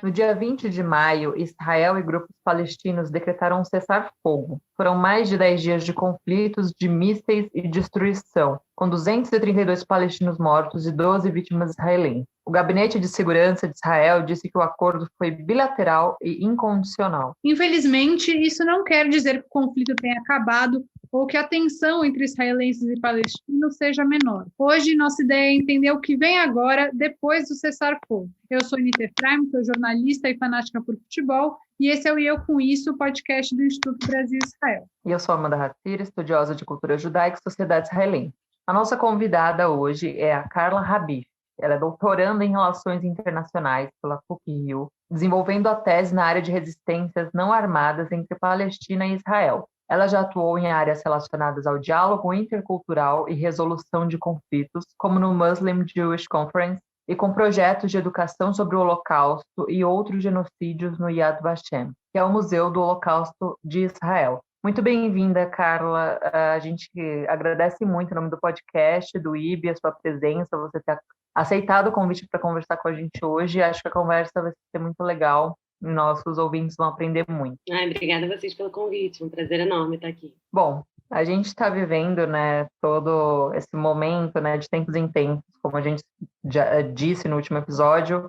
No dia 20 de maio, Israel e grupos palestinos decretaram um cessar-fogo. Foram mais de 10 dias de conflitos, de mísseis e destruição, com 232 palestinos mortos e 12 vítimas israelenses. O Gabinete de Segurança de Israel disse que o acordo foi bilateral e incondicional. Infelizmente, isso não quer dizer que o conflito tenha acabado ou que a tensão entre israelenses e palestinos seja menor. Hoje, nossa ideia é entender o que vem agora, depois do cessar-fogo. Eu sou Anita Efraim, sou jornalista e fanática por futebol, e esse é o E Eu Com Isso, o podcast do Instituto Brasil-Israel. E eu sou Amanda Hatzir, estudiosa de cultura judaica e sociedade israelense. A nossa convidada hoje é a Carla Rabif. Ela é doutoranda em Relações Internacionais pela PUC-Rio, desenvolvendo a tese na área de resistências não armadas entre Palestina e Israel. Ela já atuou em áreas relacionadas ao diálogo intercultural e resolução de conflitos, como no Muslim Jewish Conference, e com projetos de educação sobre o Holocausto e outros genocídios no Yad Vashem, que é o Museu do Holocausto de Israel. Muito bem-vinda, Carla. A gente agradece muito em nome do podcast, do IB, a sua presença, você ter aceitado o convite para conversar com a gente hoje. Acho que a conversa vai ser muito legal. Nossos ouvintes vão aprender muito. Obrigada a vocês pelo convite, um prazer enorme estar aqui. Bom, a gente está vivendo, né, todo esse momento, né, de tempos em tempos, como a gente já disse no último episódio,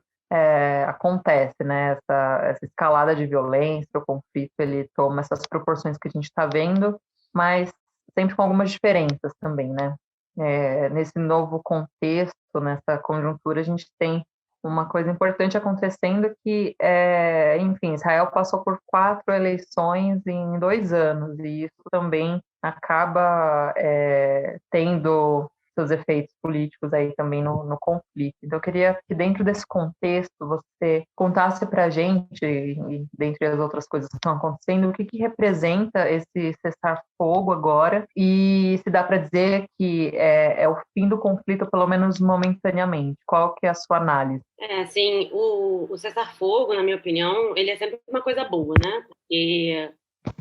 acontece, né, essa escalada de violência, o conflito, ele toma essas proporções que a gente está vendo, mas sempre com algumas diferenças também, né? Nesse novo contexto, nessa conjuntura, a gente tem uma coisa importante acontecendo que, enfim, Israel passou por 4 eleições em 2 anos, e isso também acaba tendo seus efeitos políticos aí também no conflito. Então, eu queria que dentro desse contexto você contasse para a gente, e dentre as outras coisas que estão acontecendo, o que representa esse cessar-fogo agora, e se dá para dizer que é o fim do conflito, pelo menos momentaneamente. Qual que é a sua análise? Assim, o cessar-fogo, na minha opinião, ele é sempre uma coisa boa, né? Porque,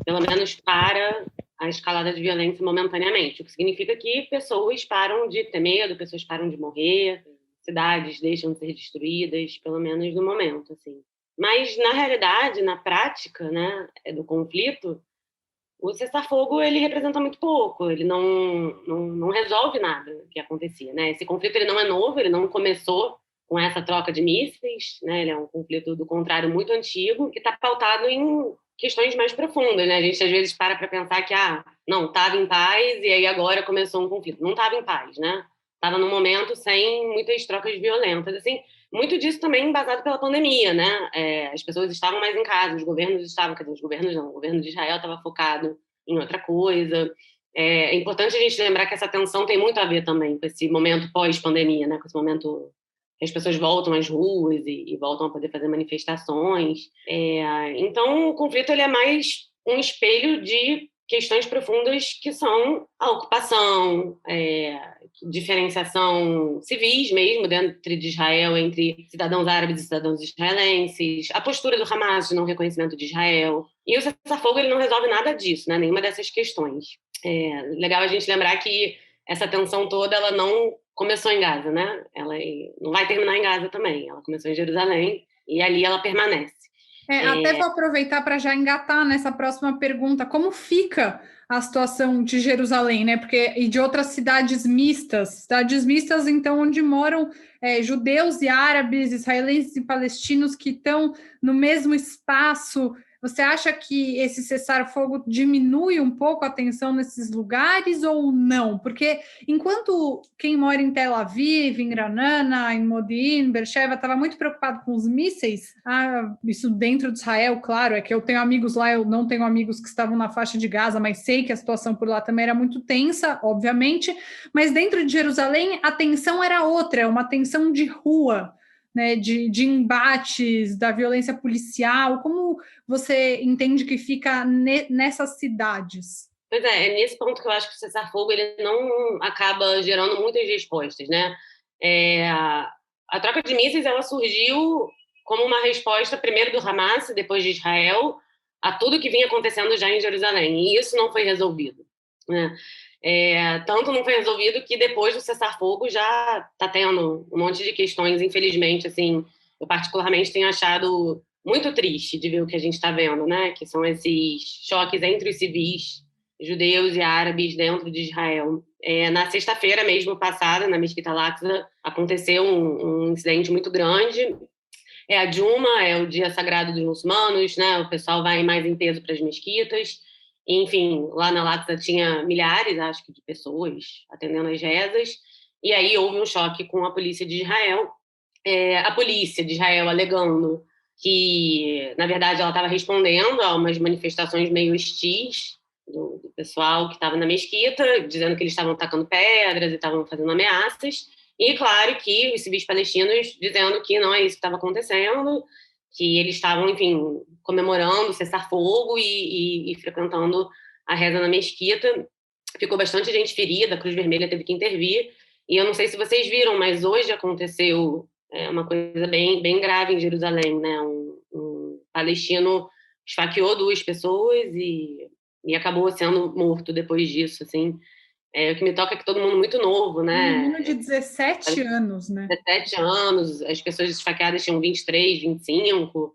pelo menos, para a escalada de violência momentaneamente, o que significa que pessoas param de ter medo, pessoas param de morrer, cidades deixam de ser destruídas, pelo menos no momento, assim. Mas, na realidade, na prática, né, do conflito, o cessar-fogo, ele representa muito pouco, ele não resolve nada que acontecia, né? Esse conflito, ele não é novo, ele não começou com essa troca de mísseis, né? Ele é um conflito, do contrário, muito antigo, que está pautado em questões mais profundas, né? A gente, às vezes, para pensar que, não, estava em paz e aí agora começou um conflito. Não estava em paz, né? Estava num momento sem muitas trocas violentas, assim. Muito disso também embasado pela pandemia, né? As pessoas estavam mais em casa, os governos estavam, quer dizer, os governos não, o governo de Israel estava focado em outra coisa. É importante a gente lembrar que essa tensão tem muito a ver também com esse momento pós-pandemia, né? Com esse momento que as pessoas voltam às ruas e voltam a poder fazer manifestações. Então, o conflito, ele é mais um espelho de questões profundas que são a ocupação, diferenciação civis mesmo dentro de Israel, entre cidadãos árabes e cidadãos israelenses, a postura do Hamas de não reconhecimento de Israel. E o cessar-fogo, ele não resolve nada disso, né? Nenhuma dessas questões. Legal a gente lembrar que essa tensão toda, ela não começou em Gaza, né? Ela não vai terminar em Gaza também. Ela começou em Jerusalém e ali ela permanece. Até vou aproveitar para já engatar nessa próxima pergunta. Como fica a situação de Jerusalém, né? E de outras cidades mistas, então, onde moram judeus e árabes, israelenses e palestinos que estão no mesmo espaço. Você acha que esse cessar-fogo diminui um pouco a tensão nesses lugares ou não? Porque enquanto quem mora em Tel Aviv, em Granana, em Modi'in, Beersheba, estava muito preocupado com os mísseis, isso dentro de Israel, claro, é que eu tenho amigos lá, eu não tenho amigos que estavam na faixa de Gaza, mas sei que a situação por lá também era muito tensa, obviamente, mas dentro de Jerusalém a tensão era outra, uma tensão de rua, né, de embates, da violência policial. Como você entende que fica nessas cidades? Pois é nesse ponto que eu acho que o cessar-fogo, ele não acaba gerando muitas respostas, né? A troca de mísseis, ela surgiu como uma resposta, primeiro do Hamas, depois de Israel, a tudo que vinha acontecendo já em Jerusalém, e isso não foi resolvido, né? Tanto não foi resolvido que depois do cessar-fogo já está tendo um monte de questões, infelizmente, assim, eu particularmente tenho achado muito triste de ver o que a gente está vendo, né? Que são esses choques entre os civis, judeus e árabes dentro de Israel. Na sexta-feira mesmo passada, na Mesquita Al-Aqsa, aconteceu um incidente muito grande. A Juma, é o dia sagrado dos muçulmanos, né? O pessoal vai mais em peso para as mesquitas. Enfim, lá na Al-Aqsa tinha milhares, acho que, de pessoas atendendo às rezas. E aí houve um choque com a polícia de Israel. A polícia de Israel alegando que, na verdade, ela estava respondendo a umas manifestações meio hostis do pessoal que estava na mesquita, dizendo que eles estavam tacando pedras e estavam fazendo ameaças. E, claro, que os civis palestinos dizendo que não é isso que estava acontecendo, que eles estavam, enfim, comemorando o cessar-fogo e frequentando a reza na mesquita. Ficou bastante gente ferida, a Cruz Vermelha teve que intervir. E eu não sei se vocês viram, mas hoje aconteceu uma coisa bem, bem grave em Jerusalém, né? Um palestino esfaqueou 2 pessoas e acabou sendo morto depois disso, assim. O que me toca é que todo mundo muito novo, né? Um menino de 17 anos, né? 17 anos, as pessoas esfaqueadas tinham 23, 25.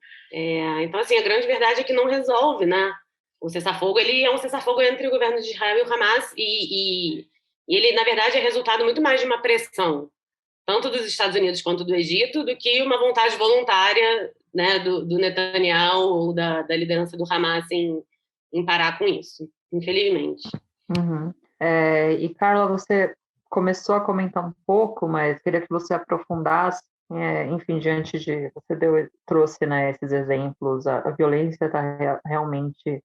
Então, assim, a grande verdade é que não resolve, né? O cessar-fogo, ele é um cessar-fogo entre o governo de Israel e o Hamas e ele, na verdade, é resultado muito mais de uma pressão, tanto dos Estados Unidos quanto do Egito, do que uma vontade voluntária, né, do Netanyahu ou da liderança do Hamas em parar com isso, infelizmente. Uhum. E, Carla, você começou a comentar um pouco, mas queria que você aprofundasse, enfim, diante de... Você trouxe, né, esses exemplos, a violência está realmente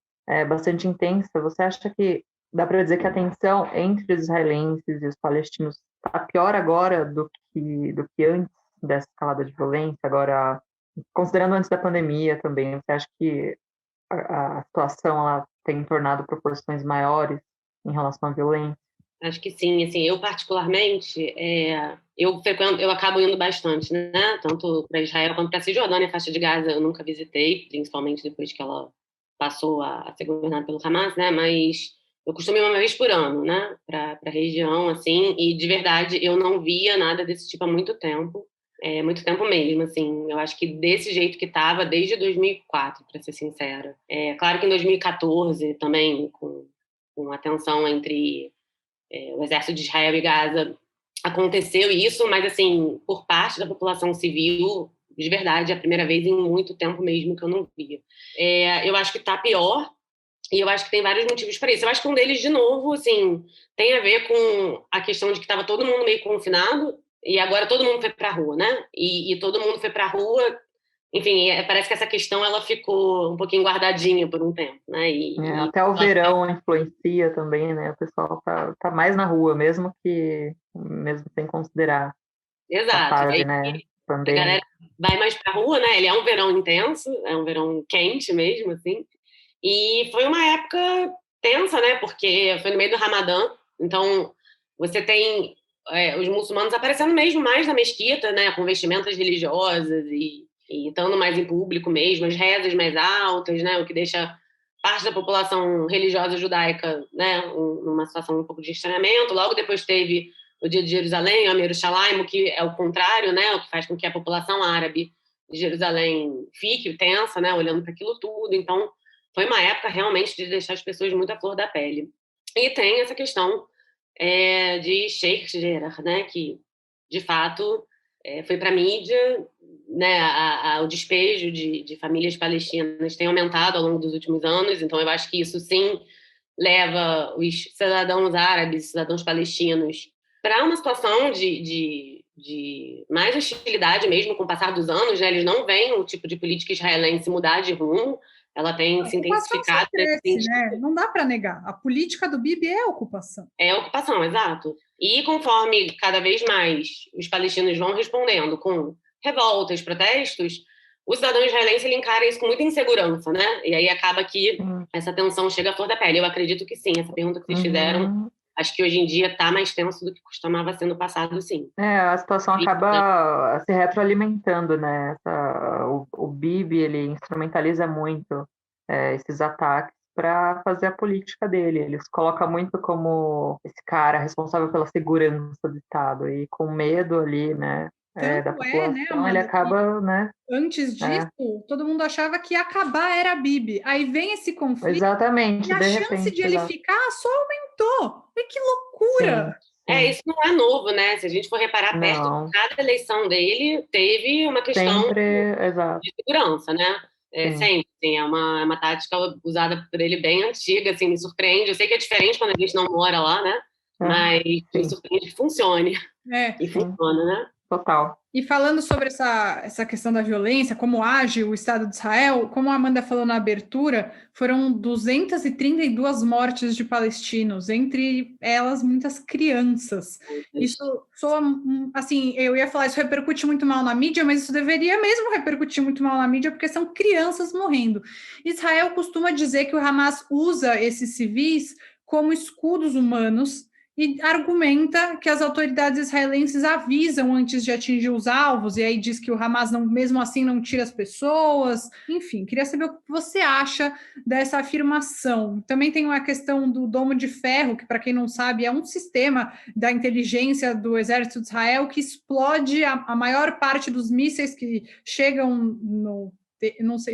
bastante intensa. Você acha que dá para dizer que a tensão entre os israelenses e os palestinos está pior agora do que antes dessa escalada de violência? Agora, considerando antes da pandemia também, você acha que a situação ela tem tornado proporções maiores em relação à violência? Acho que sim, assim, eu particularmente, eu acabo indo bastante, né, tanto para Israel quanto para a Cisjordânia, a faixa de Gaza eu nunca visitei, principalmente depois que ela passou a ser governada pelo Hamas, né, mas eu costumo ir uma vez por ano, né, para a região, assim, e de verdade eu não via nada desse tipo há muito tempo mesmo, assim, eu acho que desse jeito que estava desde 2004, para ser sincera. Claro que em 2014 também, com a tensão entre o exército de Israel e Gaza, aconteceu isso, mas, assim, por parte da população civil, de verdade, é a primeira vez em muito tempo mesmo que eu não via. Eu acho que está pior, e eu acho que tem vários motivos para isso. Eu acho que um deles, de novo, assim, tem a ver com a questão de que estava todo mundo meio confinado, e agora todo mundo foi para a rua, né? E todo mundo foi para a rua. Enfim, parece que essa questão ela ficou um pouquinho guardadinha por um tempo, né? Até o verão influencia também, né? O pessoal tá mais na rua, mesmo sem considerar a Exato. fase, Aí né, a galera pandêmica. vai mais pra rua, né? Ele é um verão intenso, é um verão quente mesmo, assim. E foi uma época tensa, né? Porque foi no meio do Ramadã, então você tem os muçulmanos aparecendo mesmo mais na mesquita, né? Com vestimentas religiosas e estando mais em público mesmo, as rezas mais altas, né? O que deixa parte da população religiosa judaica, né? Numa situação um pouco de estranhamento. Logo depois teve o Dia de Jerusalém, o Amir Yerushalayim, que é o contrário, né? O que faz com que a população árabe de Jerusalém fique tensa, né? Olhando para aquilo tudo. Então, foi uma época realmente de deixar as pessoas muito à flor da pele. E tem essa questão de Sheikh Jarrah, né? Que, de fato, foi para a mídia, né? O despejo de famílias palestinas tem aumentado ao longo dos últimos anos. Então, eu acho que isso, sim, leva os cidadãos árabes, cidadãos palestinos, para uma situação de mais hostilidade mesmo com o passar dos anos, né? Eles não veem o tipo de política israelense mudar de rumo, ela tem se intensificado. Cresce, né? Não dá para negar. A política do Bibi é ocupação. É ocupação, exato. E conforme cada vez mais os palestinos vão respondendo com revoltas, protestos, o cidadão israelense ele encara isso com muita insegurança, né? E aí acaba que essa tensão chega à flor da pele. Eu acredito que sim, essa pergunta que vocês fizeram, acho que hoje em dia está mais tenso do que costumava ser no passado, sim. A situação acaba se retroalimentando, né? O Bibi, ele instrumentaliza muito esses ataques para fazer a política dele. Ele se coloca muito como esse cara responsável pela segurança do Estado e com medo ali, né? da população, ele acaba, né? Antes disso, todo mundo achava que ia acabar era a Bibi. Aí vem esse conflito. Exatamente, e a chance de ele ficar só aumentou. E que loucura! Sim. Isso não é novo, né? Se a gente for reparar, perto de cada eleição dele, teve uma questão de segurança, né? Sempre, assim, é uma tática usada por ele bem antiga, assim, me surpreende. Eu sei que é diferente quando a gente não mora lá, né? Mas me surpreende que funcione. E funciona, né? Total. E falando sobre essa questão da violência, como age o Estado de Israel, como a Amanda falou na abertura, foram 232 mortes de palestinos, entre elas muitas crianças. Isso soa, assim, eu ia falar, isso repercute muito mal na mídia, mas isso deveria mesmo repercutir muito mal na mídia, porque são crianças morrendo. Israel costuma dizer que o Hamas usa esses civis como escudos humanos, e argumenta que as autoridades israelenses avisam antes de atingir os alvos, e aí diz que o Hamas, mesmo assim, não tira as pessoas. Enfim, queria saber o que você acha dessa afirmação. Também tem uma questão do Domo de Ferro, que, para quem não sabe, é um sistema da inteligência do Exército de Israel que explode a maior parte dos mísseis que chegam no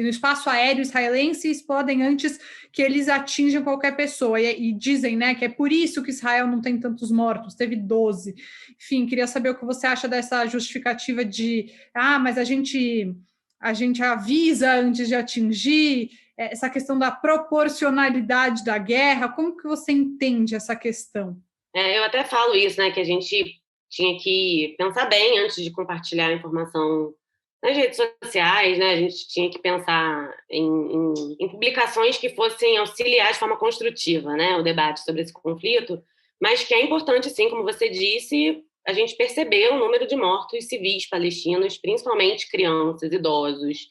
espaço aéreo israelense, explodem antes que eles atinjam qualquer pessoa, e dizem, né, que é por isso que Israel não tem tantos mortos, teve 12. Enfim, queria saber o que você acha dessa justificativa de, mas a gente avisa antes de atingir, essa questão da proporcionalidade da guerra, como que você entende essa questão? Eu até falo isso, né, que a gente tinha que pensar bem antes de compartilhar a informação nas redes sociais, né? A gente tinha que pensar em publicações que fossem auxiliar de forma construtiva, né, o debate sobre esse conflito, mas que é importante, sim, como você disse, a gente perceber o número de mortos civis palestinos, principalmente crianças, idosos,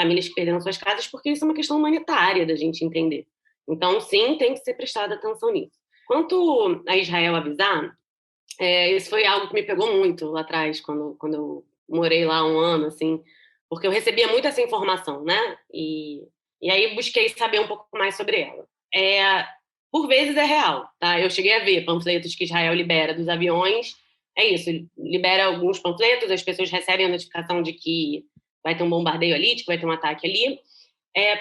famílias que perderam suas casas, porque isso é uma questão humanitária da gente entender. Então, sim, tem que ser prestada atenção nisso. Quanto a Israel avisar, isso foi algo que me pegou muito lá atrás, quando eu morei lá 1 ano, assim, porque eu recebia muito essa informação, né? E aí busquei saber um pouco mais sobre ela. Por vezes é real, tá? Eu cheguei a ver panfletos que Israel libera dos aviões. É isso, libera alguns panfletos, as pessoas recebem a notificação de que vai ter um bombardeio ali, de que vai ter um ataque ali.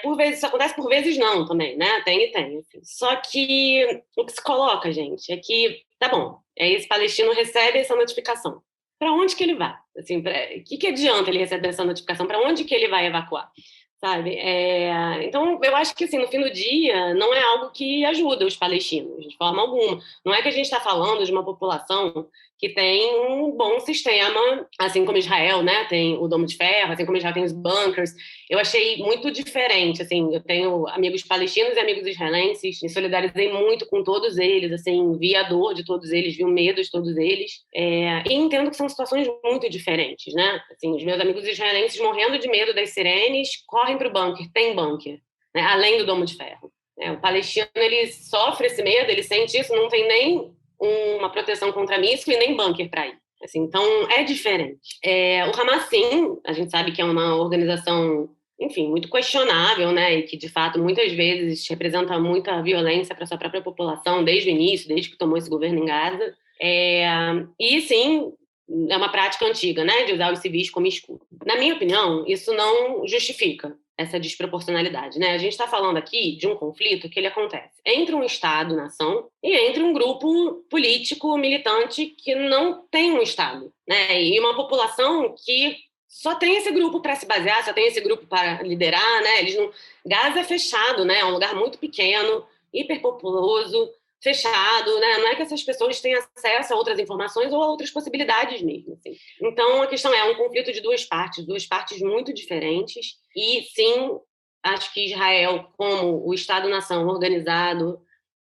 Por vezes isso acontece, por vezes não também, né? Tem. Assim. Só que o que se coloca, gente, é que, tá bom, esse palestino recebe essa notificação. Para onde que ele vai? Assim, que adianta ele receber essa notificação? Para onde que ele vai evacuar? Sabe? Então, eu acho que, assim, no fim do dia, não é algo que ajuda os palestinos, de forma alguma. Não é que a gente está falando de uma população que tem um bom sistema, assim como Israel, né? Tem o Domo de Ferro, assim como Israel tem os bunkers. Eu achei muito diferente, assim, eu tenho amigos palestinos e amigos israelenses, me solidarizei muito com todos eles, assim, vi a dor de todos eles, vi o medo de todos eles, e entendo que são situações muito diferentes, né? Assim, os meus amigos israelenses morrendo de medo das sirenes, correm para o bunker, tem bunker, né? Além do Domo de Ferro. O palestino, ele sofre esse medo, ele sente isso, não tem nem uma proteção contra míssil e nem bunker para ir. Assim, então, é diferente. O Hamas, sim, a gente sabe que é uma organização, enfim, muito questionável, né, e que, de fato, muitas vezes representa muita violência para sua própria população, desde o início, desde que tomou esse governo em Gaza. E, sim, é uma prática antiga, né, de usar os civis como escudo. Na minha opinião, isso não justifica essa desproporcionalidade, né? A gente está falando aqui de um conflito que ele acontece entre um Estado-nação e entre um grupo político militante que não tem um Estado, né? E uma população que só tem esse grupo para se basear, só tem esse grupo para liderar, né? Gaza é fechado, né? É um lugar muito pequeno, hiperpopuloso, fechado, né? Não é que essas pessoas tenham acesso a outras informações ou a outras possibilidades mesmo. Assim. Então, a questão é um conflito de duas partes muito diferentes. E, sim, acho que Israel, como o Estado-nação organizado,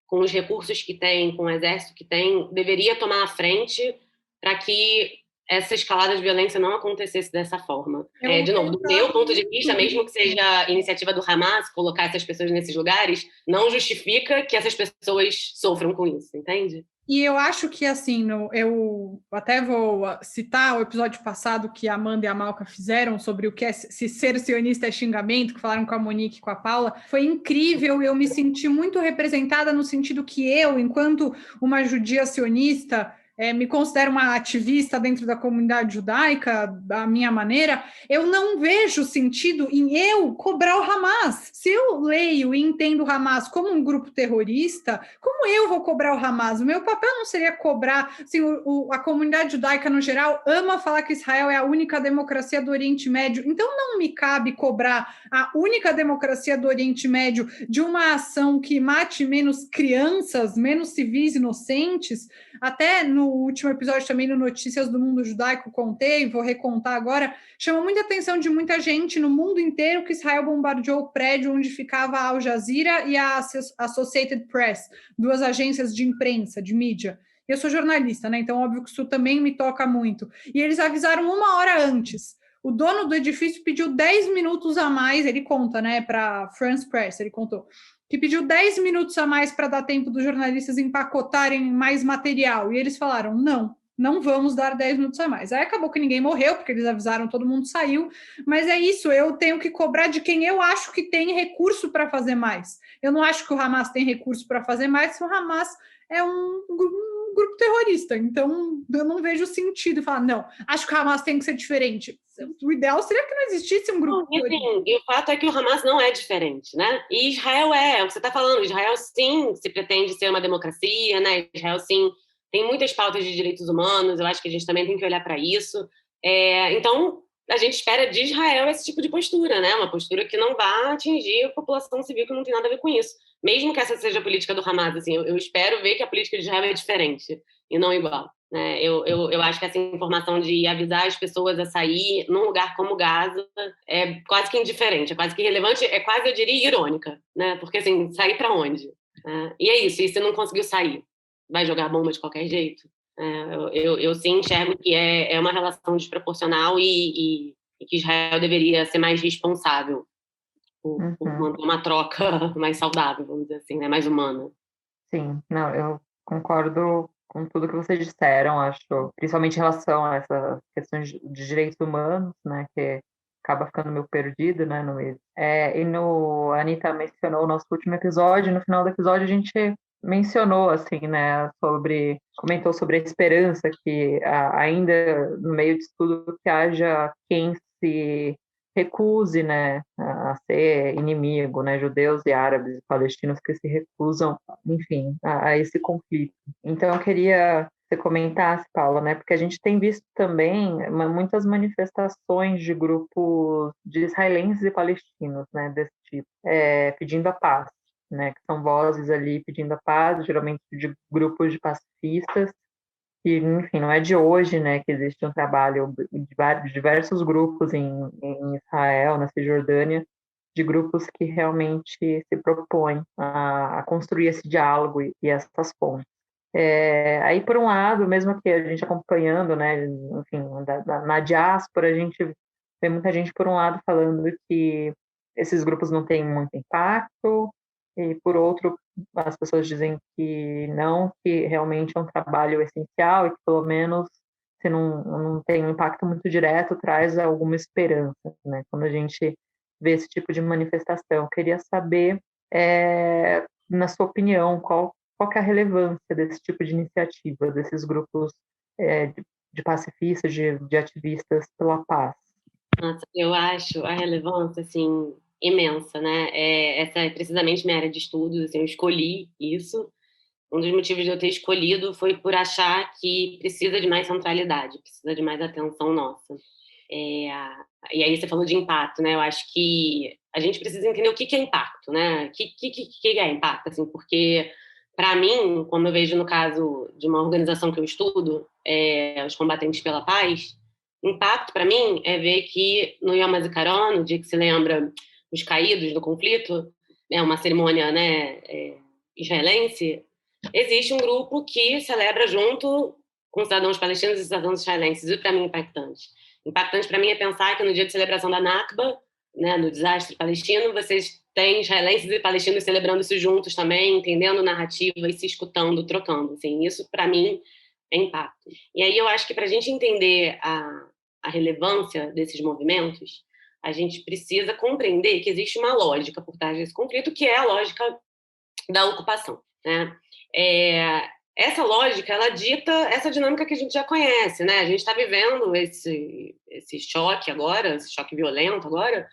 com os recursos que tem, com o exército que tem, deveria tomar a frente para que essa escalada de violência não acontecesse dessa forma. De novo, do meu ponto de vista, mesmo que seja iniciativa do Hamas colocar essas pessoas nesses lugares, não justifica que essas pessoas sofram com isso, entende? E eu acho que, assim, eu até vou citar o episódio passado que a Amanda e a Malca fizeram sobre o que é se ser sionista é xingamento, que falaram com a Monique e com a Paula. Foi incrível, eu me senti muito representada no sentido que eu, enquanto uma judia sionista, me considero uma ativista dentro da comunidade judaica, da minha maneira, eu não vejo sentido em eu cobrar o Hamas. Se eu leio e entendo o Hamas como um grupo terrorista, como eu vou cobrar o Hamas? O meu papel não seria cobrar, assim, a comunidade judaica no geral ama falar que Israel é a única democracia do Oriente Médio, então não me cabe cobrar a única democracia do Oriente Médio de uma ação que mate menos crianças, menos civis inocentes. Até no último episódio também no Notícias do Mundo Judaico contei, vou recontar agora, chama muita atenção de muita gente no mundo inteiro que Israel bombardeou o prédio onde ficava a Al Jazeera e a Associated Press, duas agências de imprensa, de mídia. Eu sou jornalista, né? Então óbvio que isso também me toca muito. E eles avisaram 1 hora antes. O dono do edifício pediu 10 minutos a mais, ele conta, né, para France Press, ele contou, que pediu 10 minutos a mais para dar tempo dos jornalistas empacotarem mais material. E eles falaram, não vamos dar 10 minutos a mais. Aí acabou que ninguém morreu, porque eles avisaram, todo mundo saiu. Mas é isso, eu tenho que cobrar de quem eu acho que tem recurso para fazer mais. Eu não acho que o Hamas tem recurso para fazer mais, se o Hamas é um grupo terrorista. Então, eu não vejo sentido falar, não, acho que o Hamas tem que ser diferente. O ideal seria que não existisse um grupo terrorista. E o fato é que o Hamas não é diferente, né? E Israel é o que você está falando. Israel, sim, se pretende ser uma democracia, né? Israel, sim, tem muitas pautas de direitos humanos. Eu acho que a gente também tem que olhar para isso. Então, a gente espera de Israel esse tipo de postura, né? Uma postura que não vá atingir a população civil, que não tem nada a ver com isso. Mesmo que essa seja a política do Hamas, assim, eu espero ver que a política de Israel é diferente e não igual. Né? Eu acho que essa informação de avisar as pessoas a sair num lugar como Gaza é quase que indiferente, é quase que irrelevante, é quase, eu diria, irônica. Né? Porque, assim, sair para onde? E é isso, e se não conseguiu sair, vai jogar bomba de qualquer jeito? Eu sim enxergo que é uma relação desproporcional e que Israel deveria ser mais responsável por manter uma troca mais saudável, vamos dizer assim, né? Mais humana. Sim, não, eu concordo com tudo que vocês disseram, acho, principalmente em relação a essas questões de direitos humanos, né, que acaba ficando meio perdido, né, no meio. A Anitta mencionou o nosso último episódio, no final do episódio a gente mencionou, assim, né, comentou sobre a esperança que ainda no meio disso tudo que haja quem se recuse, né, a ser inimigo, né, judeus e árabes e palestinos que se recusam, enfim, a esse conflito. Então eu queria que você comentasse, Paula, né, porque a gente tem visto também muitas manifestações de grupos de israelenses e palestinos, né, desse tipo, pedindo a paz, né, que são vozes ali pedindo a paz, geralmente de grupos de pacifistas, que, enfim, não é de hoje, né, que existe um trabalho de diversos grupos em Israel, na Cisjordânia, de grupos que realmente se propõem a construir esse diálogo e essas pontes. Aí, por um lado, mesmo que a gente acompanhando, né, enfim, na diáspora, a gente vê muita gente, por um lado, falando que esses grupos não têm muito impacto, e, por outro, as pessoas dizem que não, que realmente é um trabalho essencial e que, pelo menos, se não tem um impacto muito direto, traz alguma esperança, né? Quando a gente vê esse tipo de manifestação. Eu queria saber, na sua opinião, qual que é a relevância desse tipo de iniciativa, desses grupos de pacifistas, de ativistas pela paz? Nossa, eu acho a relevância, assim, imensa, né? Essa é precisamente minha área de estudos, assim, eu escolhi isso. Um dos motivos de eu ter escolhido foi por achar que precisa de mais centralidade, precisa de mais atenção nossa. E aí você falou de impacto, né? Eu acho que a gente precisa entender o que é impacto, né? O que é impacto, assim, porque para mim, como eu vejo no caso de uma organização que eu estudo, os Combatentes pela Paz, impacto para mim é ver que no Yom HaZikaron, no dia que se lembra os caídos do conflito, é uma cerimônia, né, israelense, existe um grupo que celebra junto com cidadãos palestinos e cidadãos israelenses. Isso para mim é impactante. Impactante para mim é pensar que no dia de celebração da Nakba, né, do desastre palestino, vocês têm israelenses e palestinos celebrando isso juntos também, entendendo narrativa e se escutando, trocando. Assim, isso para mim é impacto. E aí eu acho que para a gente entender a relevância desses movimentos, a gente precisa compreender que existe uma lógica por trás desse conflito, que é a lógica da ocupação, né? essa lógica, ela dita essa dinâmica que a gente já conhece, né? A gente está vivendo esse choque agora, esse choque violento agora,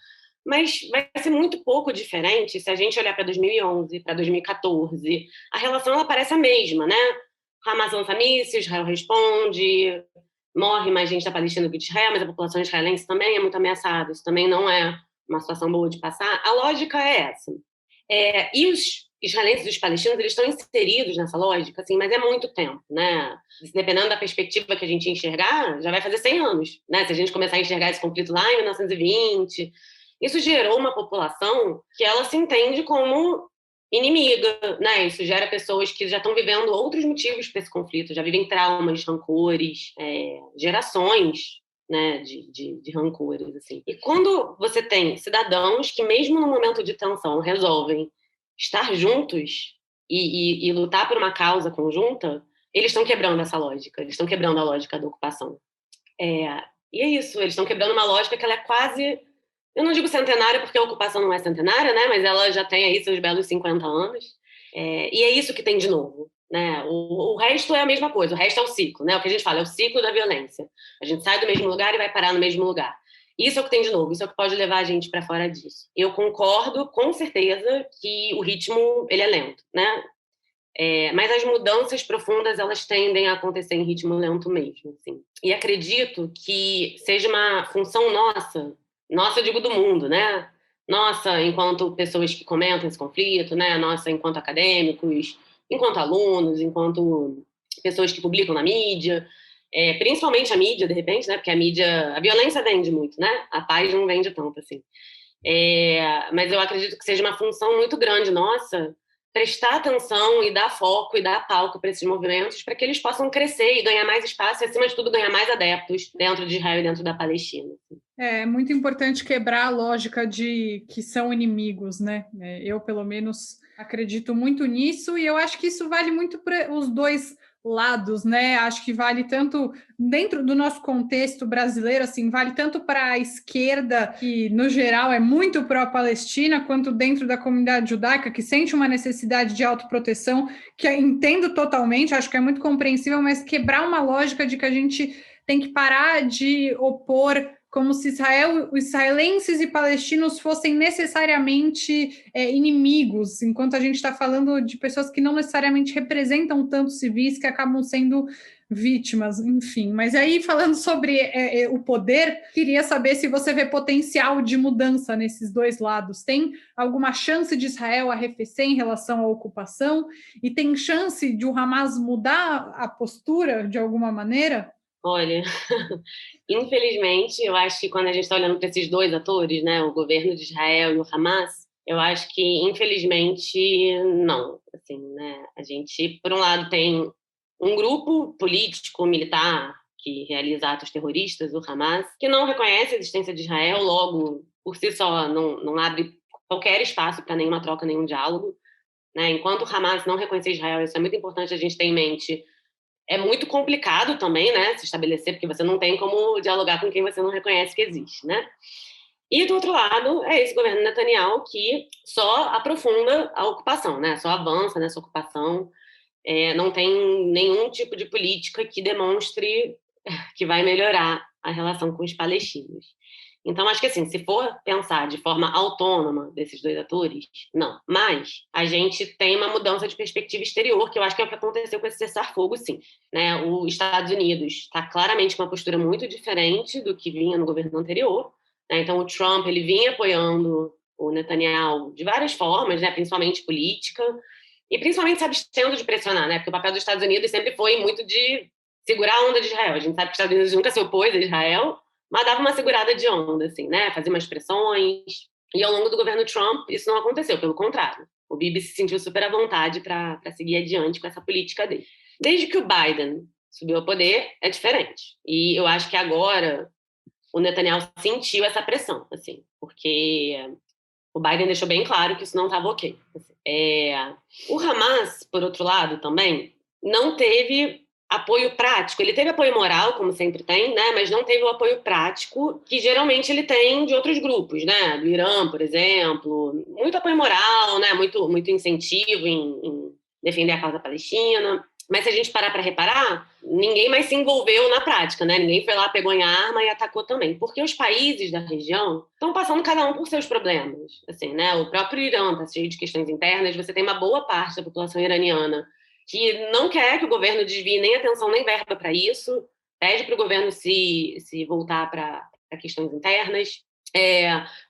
mas vai ser muito pouco diferente se a gente olhar para 2011, para 2014. A relação, ela parece a mesma, né? Hamas lança mísseis, Israel responde, morre mais gente da Palestina do que de Israel, mas a população israelense também é muito ameaçada. Isso também não é uma situação boa de passar. A lógica é essa. E os israelenses e os palestinos, eles estão inseridos nessa lógica, assim, mas é muito tempo, né? Dependendo da perspectiva que a gente enxergar, já vai fazer 100 anos, né? Se a gente começar a enxergar esse conflito lá em 1920, isso gerou uma população que ela se entende como inimiga, né? Isso gera pessoas que já estão vivendo outros motivos para esse conflito, já vivem traumas, rancores, gerações, né, de rancores, assim. E quando você tem cidadãos que, mesmo no momento de tensão, resolvem estar juntos e lutar por uma causa conjunta, eles estão quebrando essa lógica, eles estão quebrando a lógica da ocupação. E é isso, eles estão quebrando uma lógica que ela é quase, eu não digo centenária, porque a ocupação não é centenária, né, mas ela já tem aí seus belos 50 anos, e é isso que tem de novo. Né? O resto é a mesma coisa, o resto é o ciclo, né? O que a gente fala é o ciclo da violência. A gente sai do mesmo lugar e vai parar no mesmo lugar. Isso é o que tem de novo, isso é o que pode levar a gente para fora disso. Eu concordo, com certeza, que o ritmo ele é lento, né? Mas as mudanças profundas, elas tendem a acontecer em ritmo lento mesmo, assim. E acredito que seja uma função nossa, eu digo do mundo, né? Nossa, enquanto pessoas que comentam esse conflito, né? Nossa, enquanto acadêmicos, enquanto alunos, enquanto pessoas que publicam na mídia, principalmente a mídia, de repente, né? Porque a violência vende muito, né? A paz não vende tanto, assim. Mas eu acredito que seja uma função muito grande nossa prestar atenção e dar foco e dar palco para esses movimentos para que eles possam crescer e ganhar mais espaço e, acima de tudo, ganhar mais adeptos dentro de Israel e dentro da Palestina. É muito importante quebrar a lógica de que são inimigos, né? Eu, pelo menos, acredito muito nisso e eu acho que isso vale muito para os dois lados, né? Acho que vale tanto dentro do nosso contexto brasileiro, assim, vale tanto para a esquerda, que no geral é muito pró-Palestina, quanto dentro da comunidade judaica, que sente uma necessidade de autoproteção, que eu entendo totalmente, acho que é muito compreensível, mas quebrar uma lógica de que a gente tem que parar de opor como se israelenses e palestinos fossem necessariamente inimigos, enquanto a gente está falando de pessoas que não necessariamente representam tanto civis, que acabam sendo vítimas, enfim. Mas aí, falando sobre o poder, queria saber se você vê potencial de mudança nesses dois lados. Tem alguma chance de Israel arrefecer em relação à ocupação? E tem chance de o Hamas mudar a postura de alguma maneira? Olha, infelizmente, eu acho que quando a gente está olhando para esses dois atores, né, o governo de Israel e o Hamas, eu acho que, infelizmente, não. Assim, né, a gente, por um lado, tem um grupo político, militar, que realiza atos terroristas, o Hamas, que não reconhece a existência de Israel, logo, por si só, não abre qualquer espaço para nenhuma troca, nenhum diálogo. Né? Enquanto o Hamas não reconhecer Israel, isso é muito importante a gente ter em mente. É muito complicado também, né, se estabelecer, porque você não tem como dialogar com quem você não reconhece que existe, né? E, do outro lado, é esse governo Netanyahu que só aprofunda a ocupação, né? Só avança nessa ocupação, não tem nenhum tipo de política que demonstre que vai melhorar a relação com os palestinos. Então, acho que, assim, se for pensar de forma autônoma desses dois atores, não. Mas a gente tem uma mudança de perspectiva exterior, que eu acho que é o que aconteceu com esse cessar-fogo, sim. Né? Os Estados Unidos está claramente com uma postura muito diferente do que vinha no governo anterior. Né? Então, o Trump ele vinha apoiando o Netanyahu de várias formas, né? Principalmente política, e principalmente se abstendo de pressionar, né? Porque o papel dos Estados Unidos sempre foi muito de segurar a onda de Israel. A gente sabe que os Estados Unidos nunca se opôs a Israel, mas dava uma segurada de onda, assim, né? Fazia umas pressões. E ao longo do governo Trump, isso não aconteceu, pelo contrário. O Bibi se sentiu super à vontade para seguir adiante com essa política dele. Desde que o Biden subiu ao poder, é diferente. E eu acho que agora o Netanyahu sentiu essa pressão, assim, porque o Biden deixou bem claro que isso não estava ok. O Hamas, por outro lado, também, não teve apoio prático. Ele teve apoio moral, como sempre tem, né? Mas não teve o apoio prático que geralmente ele tem de outros grupos, né? Do Irã, por exemplo. Muito apoio moral, né? Muito incentivo em defender a causa palestina. Mas se a gente parar para reparar, ninguém mais se envolveu na prática, né? Ninguém foi lá, pegou em arma e atacou também. Porque os países da região estão passando cada um por seus problemas. Assim, né? O próprio Irã está cheio de questões internas. Você tem uma boa parte da população iraniana que não quer que o governo desvie nem atenção nem verba para isso, pede para o governo se voltar para questões internas.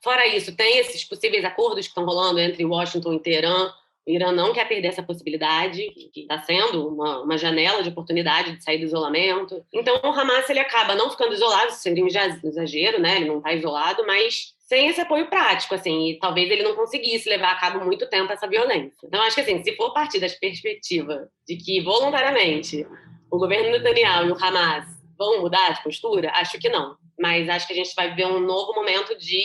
Fora isso, tem esses possíveis acordos que estão rolando entre Washington e Teherã. O Irã não quer perder essa possibilidade, que está sendo uma janela de oportunidade de sair do isolamento. Então, o Hamas ele acaba não ficando isolado, isso seria um exagero, né? Ele não está isolado, mas sem esse apoio prático, assim, e talvez ele não conseguisse levar a cabo muito tempo essa violência. Então, acho que, assim, se for partir da perspectiva de que, voluntariamente, o governo Netanyahu e o Hamas vão mudar de postura, acho que não. Mas acho que a gente vai viver um novo momento de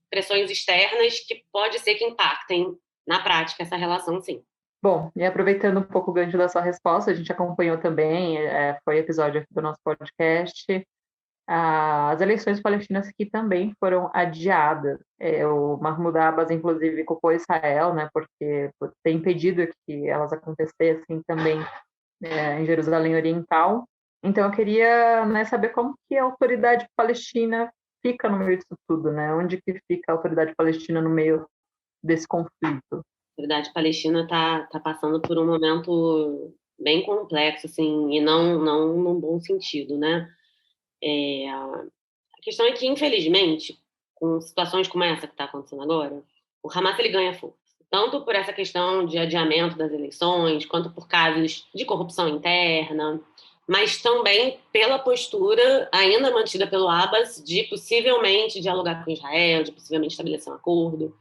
pressões externas que pode ser que impactem na prática essa relação, sim. Bom, e aproveitando um pouco o gancho da sua resposta, a gente acompanhou também, foi episódio aqui do nosso podcast, as eleições palestinas que também foram adiadas. O Mahmoud Abbas, inclusive, culpou Israel, né, porque por ter impedido que elas acontecessem também em Jerusalém Oriental. Então, eu queria, né, saber como que a autoridade palestina fica no meio disso tudo, né? Onde que fica a autoridade palestina no meio desse conflito? A autoridade palestina está passando por um momento bem complexo, assim, e não num bom sentido, né? A questão é que, infelizmente, com situações como essa que está acontecendo agora, o Hamas ele ganha força. Tanto por essa questão de adiamento das eleições, quanto por casos de corrupção interna, mas também pela postura ainda mantida pelo Abbas de possivelmente dialogar com Israel, de possivelmente estabelecer um acordo.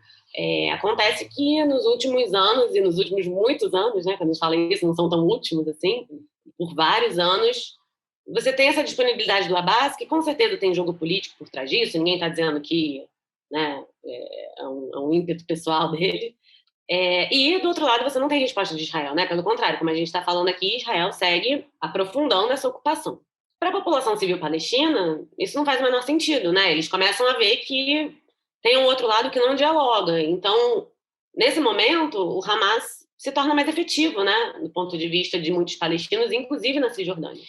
Acontece que nos últimos anos, e nos últimos muitos anos, né, quando a gente fala isso, não são tão últimos assim, por vários anos, você tem essa disponibilidade do Abbas, que com certeza tem jogo político por trás disso, ninguém está dizendo que, né, é um ímpeto pessoal dele. E, do outro lado, você não tem resposta de Israel, né? Pelo contrário, como a gente está falando aqui, Israel segue aprofundando essa ocupação. Para a população civil palestina, isso não faz o menor sentido, né? Eles começam a ver que tem um outro lado que não dialoga. Então, nesse momento, o Hamas se torna mais efetivo, né? Do ponto de vista de muitos palestinos, inclusive na Cisjordânia.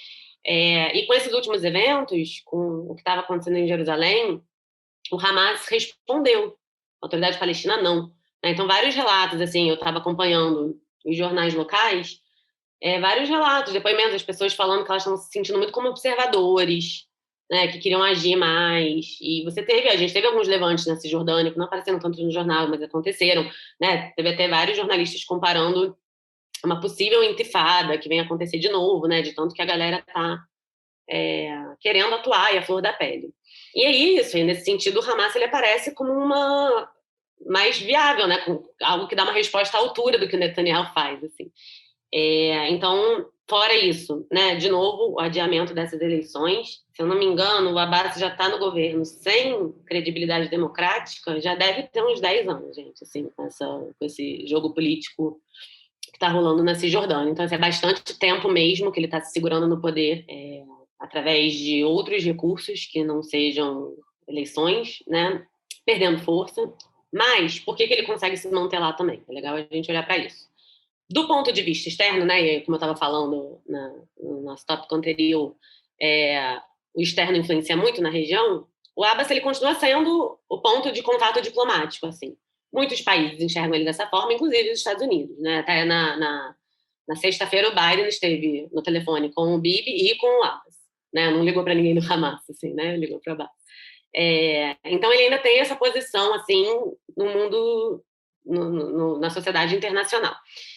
E com esses últimos eventos, com o que estava acontecendo em Jerusalém, o Hamas respondeu. A autoridade palestina não. Então, vários relatos, assim, eu estava acompanhando os jornais locais, vários relatos, depoimentos das pessoas falando que elas estão se sentindo muito como observadores, né, que queriam agir mais. E a gente teve alguns levantes na Cisjordânia, que não apareceram tanto no jornal, mas aconteceram, né? Teve até vários jornalistas comparando uma possível intifada que vem acontecer de novo, né? De tanto que a galera está querendo atuar e a flor da pele. E é isso, e nesse sentido, o Hamas ele aparece como uma mais viável, né? Com algo que dá uma resposta à altura do que o Netanyahu faz, assim. Então, fora isso, né? De novo, o adiamento dessas eleições. Se eu não me engano, o Abbas já está no governo sem credibilidade democrática, já deve ter uns 10 anos, gente, assim, com esse jogo político que está rolando na Cisjordânia. Então, é bastante tempo mesmo que ele está se segurando no poder através de outros recursos que não sejam eleições, né? Perdendo força. Mas por que ele consegue se manter lá também? É legal a gente olhar para isso. Do ponto de vista externo, né, e como eu estava falando no nosso tópico anterior, o externo influencia muito na região, o Abbas ele continua sendo o ponto de contato diplomático. Assim. Muitos países enxergam ele dessa forma, inclusive os Estados Unidos. Né? Até na sexta-feira, o Biden esteve no telefone com o Bibi e com o Abbas. Né? Não ligou para ninguém do Hamas, assim, né? Ligou para o Abbas. Então, ele ainda tem essa posição assim, no mundo, na sociedade internacional.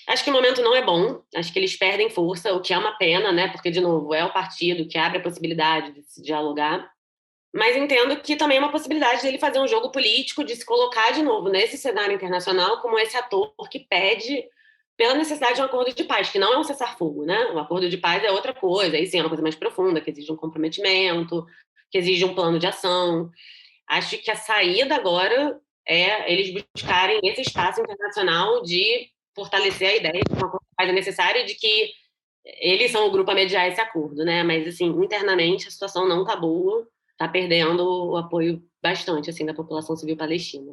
Acho que o momento não é bom, acho que eles perdem força, o que é uma pena, né? Porque, de novo, é o partido que abre a possibilidade de se dialogar, mas entendo que também é uma possibilidade dele fazer um jogo político, de se colocar de novo nesse cenário internacional como esse ator que pede pela necessidade de um acordo de paz, que não é um cessar-fogo, né? O acordo de paz é outra coisa, aí sim é uma coisa mais profunda, que exige um comprometimento, que exige um plano de ação. Acho que a saída agora é eles buscarem esse espaço internacional de fortalecer a ideia de que uma acordo de paz é necessário e de que eles são o grupo a mediar esse acordo, né? Mas, assim, internamente a situação não está boa, está perdendo o apoio bastante, assim, da população civil palestina.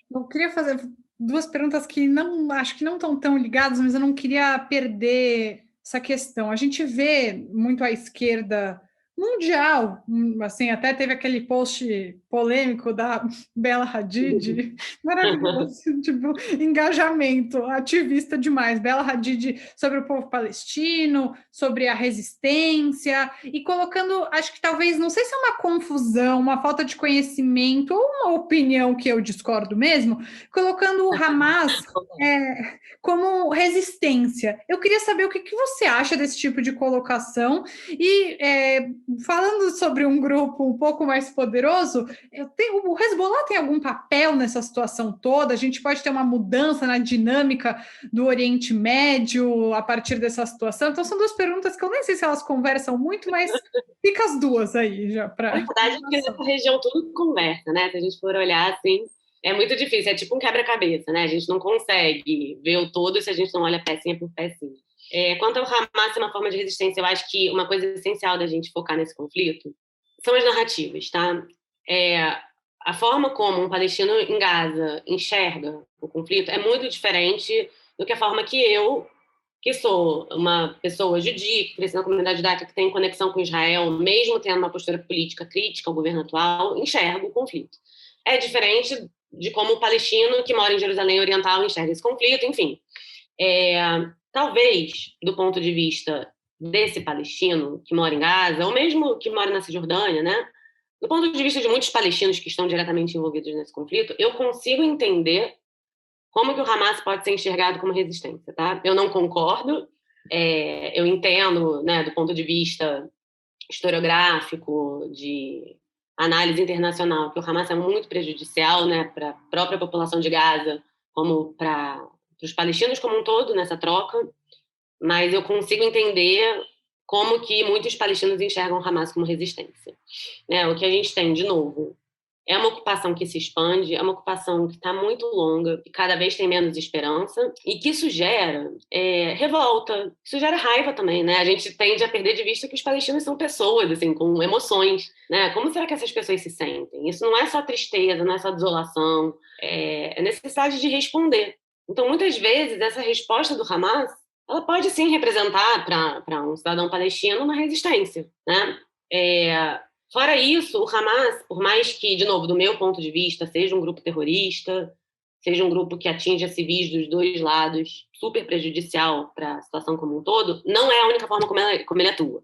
Eu queria fazer duas perguntas que acho que não estão tão ligadas, mas eu não queria perder essa questão. A gente vê muito a esquerda mundial, assim, até teve aquele post polêmico da Bella Hadid, maravilhoso, tipo, engajamento, ativista demais, Bella Hadid sobre o povo palestino, sobre a resistência, e colocando, acho que talvez, não sei se é uma confusão, uma falta de conhecimento, ou uma opinião que eu discordo mesmo, colocando o Hamas como resistência. Eu queria saber o que você acha desse tipo de colocação, e falando sobre um grupo um pouco mais poderoso, o Hezbollah tem algum papel nessa situação toda? A gente pode ter uma mudança na dinâmica do Oriente Médio a partir dessa situação? Então, são duas perguntas que eu nem sei se elas conversam muito, mas fica as duas aí já para. Na verdade, é porque nessa região tudo conversa, né? Se a gente for olhar assim, é muito difícil, é tipo um quebra-cabeça, né? A gente não consegue ver o todo se a gente não olha pecinha por pecinha. Quanto ao Hamas ser uma forma de resistência, eu acho que uma coisa essencial da gente focar nesse conflito são as narrativas, tá? A forma como um palestino em Gaza enxerga o conflito é muito diferente do que a forma que eu, que sou uma pessoa judia, que cresci na comunidade judaica, que tem conexão com Israel, mesmo tendo uma postura política crítica ao governo atual, enxergo o conflito. É diferente de como o palestino que mora em Jerusalém Oriental enxerga esse conflito, enfim. Talvez, do ponto de vista desse palestino que mora em Gaza, ou mesmo que mora na Cisjordânia, né? Do ponto de vista de muitos palestinos que estão diretamente envolvidos nesse conflito, eu consigo entender como que o Hamas pode ser enxergado como resistência, tá? Eu não concordo, eu entendo, né, do ponto de vista historiográfico, de análise internacional, que o Hamas é muito prejudicial, né, para a própria população de Gaza, como para os palestinos como um todo nessa troca, mas eu consigo entender como que muitos palestinos enxergam o Hamas como resistência. O que a gente tem, de novo, é uma ocupação que se expande, é uma ocupação que está muito longa, que cada vez tem menos esperança, e que isso gera revolta, isso gera raiva também, né? A gente tende a perder de vista que os palestinos são pessoas, assim, com emoções, né? Como será que essas pessoas se sentem? Isso não é só tristeza, não é só desolação, é necessidade de responder. Então, muitas vezes, essa resposta do Hamas, ela pode sim representar para um cidadão palestino uma resistência, né? Fora isso, o Hamas, por mais que, de novo, do meu ponto de vista, seja um grupo terrorista, seja um grupo que atinge civis dos dois lados, super prejudicial para a situação como um todo, não é a única forma como ele atua,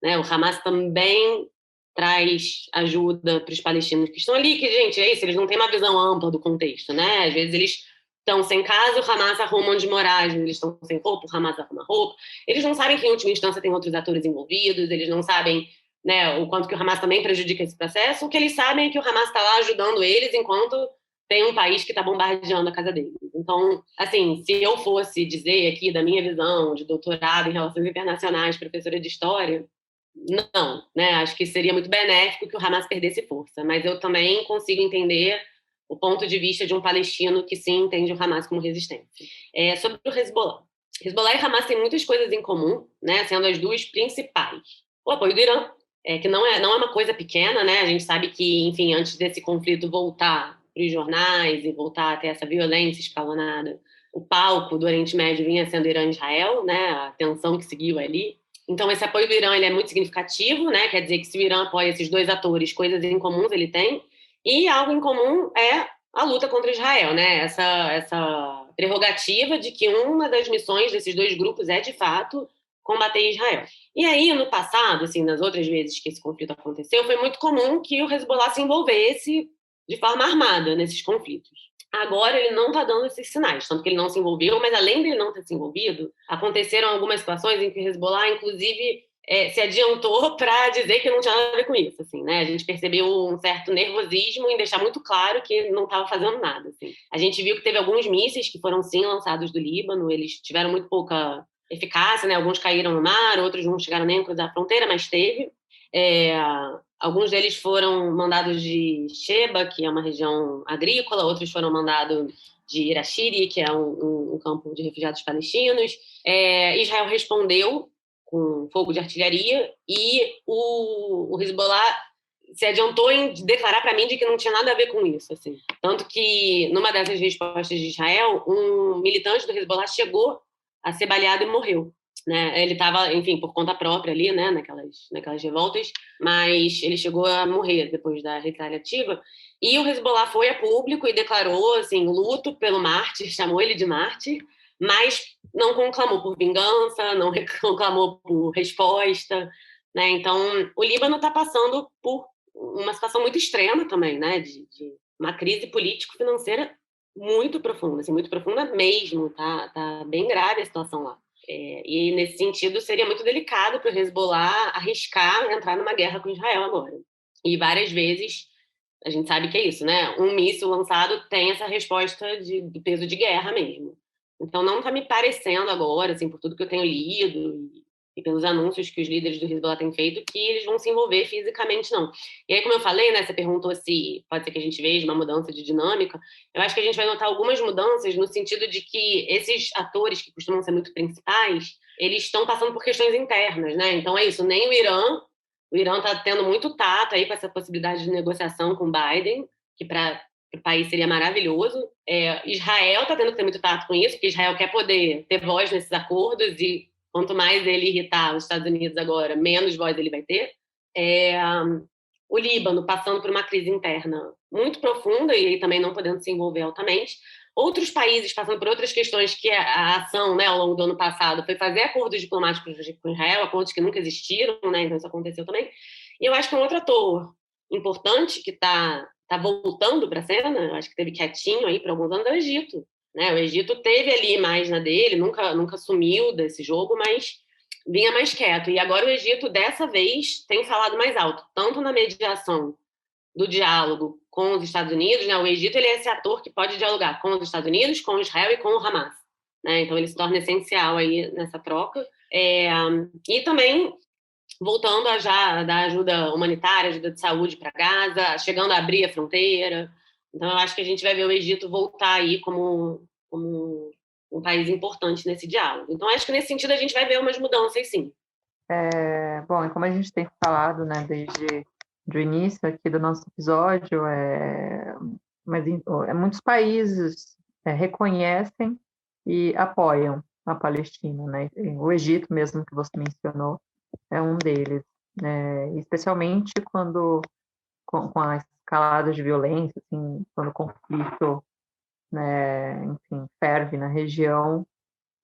né? O Hamas também traz ajuda para os palestinos que estão ali, que, gente, é isso, eles não têm uma visão ampla do contexto, né? Às vezes eles estão sem casa, o Hamas arruma onde morar, eles estão sem roupa, o Hamas arruma roupa. Eles não sabem que, em última instância, tem outros atores envolvidos, eles não sabem, né, o quanto que o Hamas também prejudica esse processo. O que eles sabem é que o Hamas está lá ajudando eles enquanto tem um país que está bombardeando a casa deles. Então, assim, se eu fosse dizer aqui da minha visão de doutorado em relações internacionais, professora de história, não, né? Acho que seria muito benéfico que o Hamas perdesse força, mas eu também consigo entender o ponto de vista de um palestino que sim entende o Hamas como resistência. Sobre o Hezbollah. Hezbollah e Hamas têm muitas coisas em comum, né, sendo as duas principais. O apoio do Irã, que não é uma coisa pequena, né? A gente sabe que, enfim, antes desse conflito voltar para os jornais e voltar a ter essa violência escalonada, o palco do Oriente Médio vinha sendo Irã e Israel, né? A tensão que seguiu ali. Então, esse apoio do Irã ele é muito significativo, né? Quer dizer que se o Irã apoia esses dois atores, coisas em comuns ele tem. E algo em comum é a luta contra Israel, né? Essa prerrogativa de que uma das missões desses dois grupos é, de fato, combater Israel. E aí, no passado, assim, nas outras vezes que esse conflito aconteceu, foi muito comum que o Hezbollah se envolvesse de forma armada nesses conflitos. Agora ele não está dando esses sinais, tanto que ele não se envolveu, mas além de ele não ter se envolvido, aconteceram algumas situações em que o Hezbollah, inclusive, se adiantou para dizer que não tinha nada a ver com isso, assim, né? A gente percebeu um certo nervosismo em deixar muito claro que não estava fazendo nada, assim. A gente viu que teve alguns mísseis que foram, sim, lançados do Líbano, eles tiveram muito pouca eficácia, né? Alguns caíram no mar, outros não chegaram nem a cruzar a fronteira, mas teve. Alguns deles foram mandados de Sheba, que é uma região agrícola, outros foram mandados de Irashiri, que é um campo de refugiados palestinos. Israel respondeu com fogo de artilharia, e o Hezbollah se adiantou em declarar para mim de que não tinha nada a ver com isso, assim. Tanto que, numa dessas respostas de Israel, um militante do Hezbollah chegou a ser baleado e morreu. né? Ele estava, enfim, por conta própria ali, né, naquelas revoltas, mas ele chegou a morrer depois da retaliativa. E o Hezbollah foi a público e declarou, assim, luto pelo mártir, chamou ele de mártir, mas não conclamou por vingança, não conclamou por resposta, né? Então, o Líbano está passando por uma situação muito extrema também, né? De uma crise político-financeira muito profunda, assim, muito profunda mesmo, tá bem grave a situação lá. E nesse sentido seria muito delicado para o Hezbollah arriscar entrar numa guerra com Israel agora. E várias vezes a gente sabe que é isso, né? Um míssil lançado tem essa resposta do peso de guerra mesmo. Então não está me parecendo agora, assim, por tudo que eu tenho lido e pelos anúncios que os líderes do Hezbollah têm feito, que eles vão se envolver fisicamente, não. E aí, como eu falei, né, você perguntou se pode ser que a gente veja uma mudança de dinâmica. Eu acho que a gente vai notar algumas mudanças no sentido de que esses atores que costumam ser muito principais, eles estão passando por questões internas, né? Então é isso, nem o Irã está tendo muito tato aí com essa possibilidade de negociação com Biden, que para o país seria maravilhoso. Israel está tendo que ter muito tato com isso, porque Israel quer poder ter voz nesses acordos e quanto mais ele irritar os Estados Unidos agora, menos voz ele vai ter. O Líbano passando por uma crise interna muito profunda e aí também não podendo se envolver altamente. Outros países passando por outras questões que a ação, né, ao longo do ano passado foi fazer acordos diplomáticos com Israel, acordos que nunca existiram, né, então isso aconteceu também. E eu acho que um outro ator importante que está voltando para a cena, eu acho que teve quietinho aí por alguns anos, é o Egito. Né? O Egito teve ali mais na dele, nunca sumiu desse jogo, mas vinha mais quieto. E agora o Egito, dessa vez, tem falado mais alto, tanto na mediação do diálogo com os Estados Unidos, né? O Egito ele é esse ator que pode dialogar com os Estados Unidos, com Israel e com o Hamas. Né? Então ele se torna essencial aí nessa troca. E também voltando a já dar ajuda humanitária, ajuda de saúde para Gaza, chegando a abrir a fronteira. Então, eu acho que a gente vai ver o Egito voltar aí como um país importante nesse diálogo. Então, acho que nesse sentido a gente vai ver umas mudanças, sim. Bom, e como a gente tem falado, né, desde o início aqui do nosso episódio, muitos países reconhecem e apoiam a Palestina, né? O Egito mesmo que você mencionou é um deles, especialmente quando com a escalada de violência, assim, quando o conflito, né, enfim, ferve na região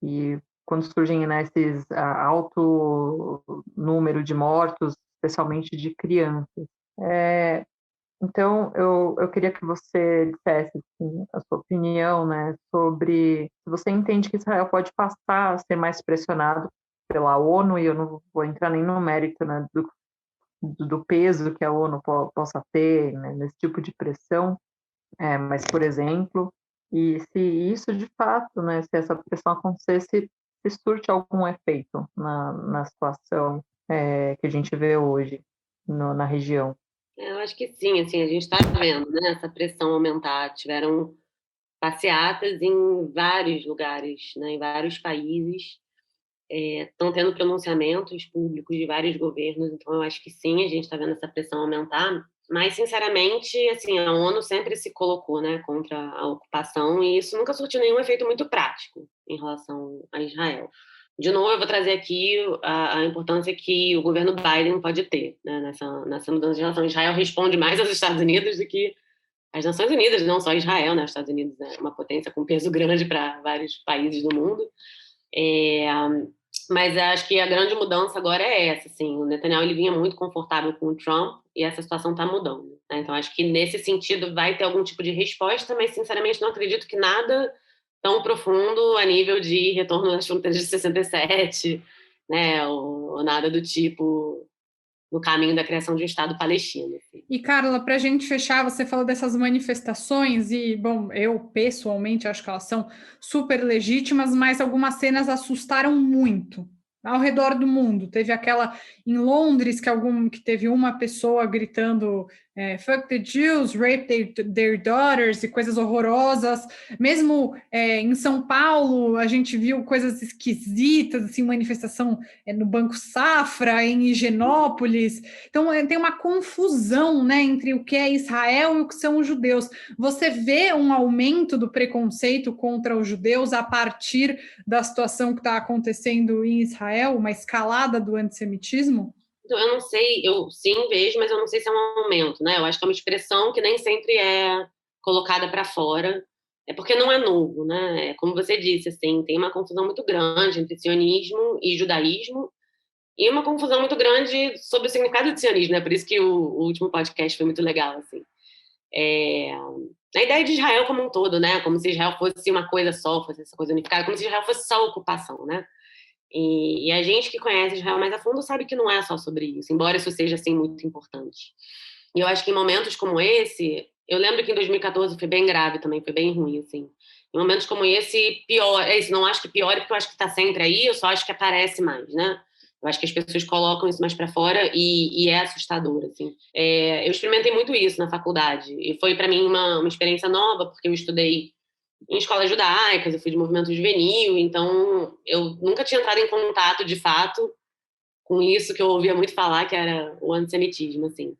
e quando surgem, né, esses alto número de mortos, especialmente de crianças. Então, eu queria que você dissesse assim, a sua opinião, né, sobre se você entende que Israel pode passar a ser mais pressionado pela ONU, e eu não vou entrar nem no mérito, né, do peso que a ONU possa ter, né, nesse tipo de pressão, mas, por exemplo, e se isso de fato, né, se essa pressão acontecesse, se surte algum efeito na situação que a gente vê hoje na região. Eu acho que sim, assim, a gente está vendo, né, essa pressão aumentar. Tiveram passeatas em vários lugares, né, em vários países, estão tendo pronunciamentos públicos de vários governos, então eu acho que sim, a gente está vendo essa pressão aumentar, mas, sinceramente, assim, a ONU sempre se colocou, né, contra a ocupação e isso nunca surtiu nenhum efeito muito prático em relação a Israel. De novo, eu vou trazer aqui a importância que o governo Biden pode ter, né, nessa mudança de relação. Israel responde mais aos Estados Unidos do que as Nações Unidas, não só Israel, né? Os Estados Unidos é uma potência com peso grande para vários países do mundo. Mas acho que a grande mudança agora é essa, assim, o Netanyahu ele vinha muito confortável com o Trump e essa situação está mudando. Né? Então, acho que nesse sentido vai ter algum tipo de resposta, mas, sinceramente, não acredito que nada tão profundo a nível de retorno das fronteiras de 67, né, ou nada do tipo no caminho da criação de um Estado palestino. Assim. E, Carla, para a gente fechar, você falou dessas manifestações e, bom, eu pessoalmente acho que elas são super legítimas, mas algumas cenas assustaram muito ao redor do mundo. Teve aquela em Londres que teve uma pessoa gritando fuck the Jews, rape their daughters e coisas horrorosas. Mesmo em São Paulo, a gente viu coisas esquisitas, assim, manifestação no Banco Safra, em Higienópolis. Então, tem uma confusão, né, entre o que é Israel e o que são os judeus. Você vê um aumento do preconceito contra os judeus a partir da situação que está acontecendo em Israel? Israel, uma escalada do antissemitismo? Então, eu não sei, eu sim vejo, mas eu não sei se é um aumento, né? Eu acho que é uma expressão que nem sempre é colocada para fora, é porque não é novo, né? É como você disse, assim, tem uma confusão muito grande entre sionismo e judaísmo, e uma confusão muito grande sobre o significado de sionismo, né? Por isso que o último podcast foi muito legal, assim. A ideia de Israel como um todo, né? Como se Israel fosse uma coisa só, fosse essa coisa unificada, como se Israel fosse só ocupação, né? E a gente que conhece Israel mais a fundo sabe que não é só sobre isso, embora isso seja, assim, muito importante. E eu acho que em momentos como esse, eu lembro que em 2014 foi bem grave também, foi bem ruim, assim. Em momentos como esse, pior. É isso, não acho que piore, porque eu acho que está sempre aí, eu só acho que aparece mais, né? Eu acho que as pessoas colocam isso mais para fora e é assustador, assim. Eu experimentei muito isso na faculdade, e foi para mim uma experiência nova, porque eu estudei em escolas judaicas, eu fui de movimento juvenil, então eu nunca tinha entrado em contato, de fato, com isso que eu ouvia muito falar, que era o antissemitismo, assim.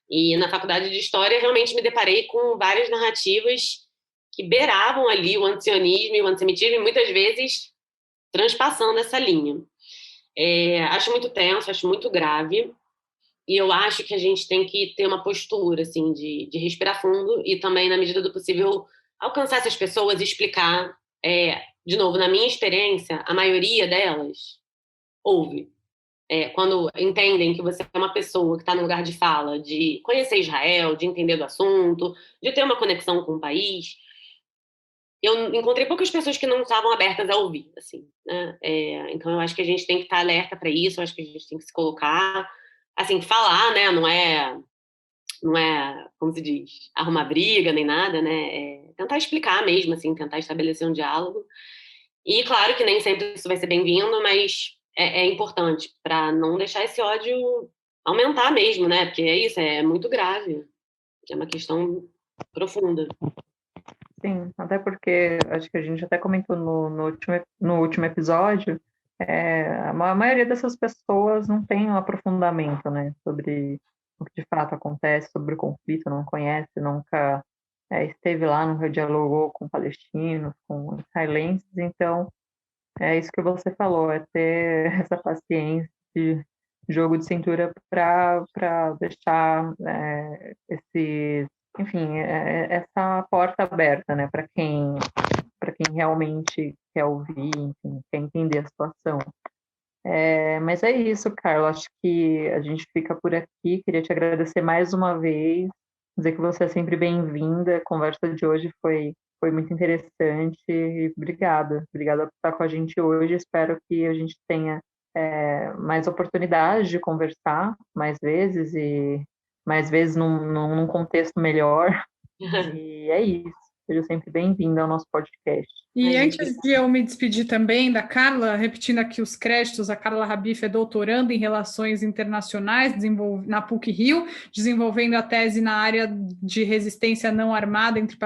E na faculdade de História, realmente me deparei com várias narrativas que beiravam ali o antisionismo e o antissemitismo, e muitas vezes transpassando essa linha. Acho muito tenso, acho muito grave, e eu acho que a gente tem que ter uma postura, assim, de respirar fundo e também, na medida do possível, alcançar essas pessoas e explicar. De novo, na minha experiência, a maioria delas ouve. Quando entendem que você é uma pessoa que está no lugar de fala, de conhecer Israel, de entender do assunto, de ter uma conexão com o país, eu encontrei poucas pessoas que não estavam abertas a ouvir, assim, né? Então eu acho que a gente tem que estar alerta para isso, eu acho que a gente tem que se colocar, assim, falar, né? Não é, como se diz, arrumar briga nem nada, né? Tentar explicar mesmo, assim, tentar estabelecer um diálogo. E claro que nem sempre isso vai ser bem-vindo, mas é importante para não deixar esse ódio aumentar mesmo, né? Porque é isso, é muito grave. É uma questão profunda. Sim, até porque acho que a gente até comentou no último episódio, a maioria dessas pessoas não tem um aprofundamento, né, sobre o que de fato acontece, sobre o conflito, não conhece, nunca esteve lá, nunca dialogou com palestinos, com israelenses, então é isso que você falou, é ter essa paciência de jogo de cintura para deixar enfim, essa porta aberta, né, para quem realmente quer ouvir, enfim, quer entender a situação. Mas é isso, Carla. Acho que a gente fica por aqui. Queria te agradecer mais uma vez, dizer que você é sempre bem-vinda. A conversa de hoje foi muito interessante. E obrigada por estar com a gente hoje. Espero que a gente tenha mais oportunidades de conversar mais vezes e mais vezes num contexto melhor. E é isso. Seja sempre bem-vinda ao nosso podcast. E antes de eu me despedir também da Carla, repetindo aqui os créditos, a Carla Rabif é doutoranda em Relações Internacionais na PUC-Rio, desenvolvendo a tese na área de resistência não armada entre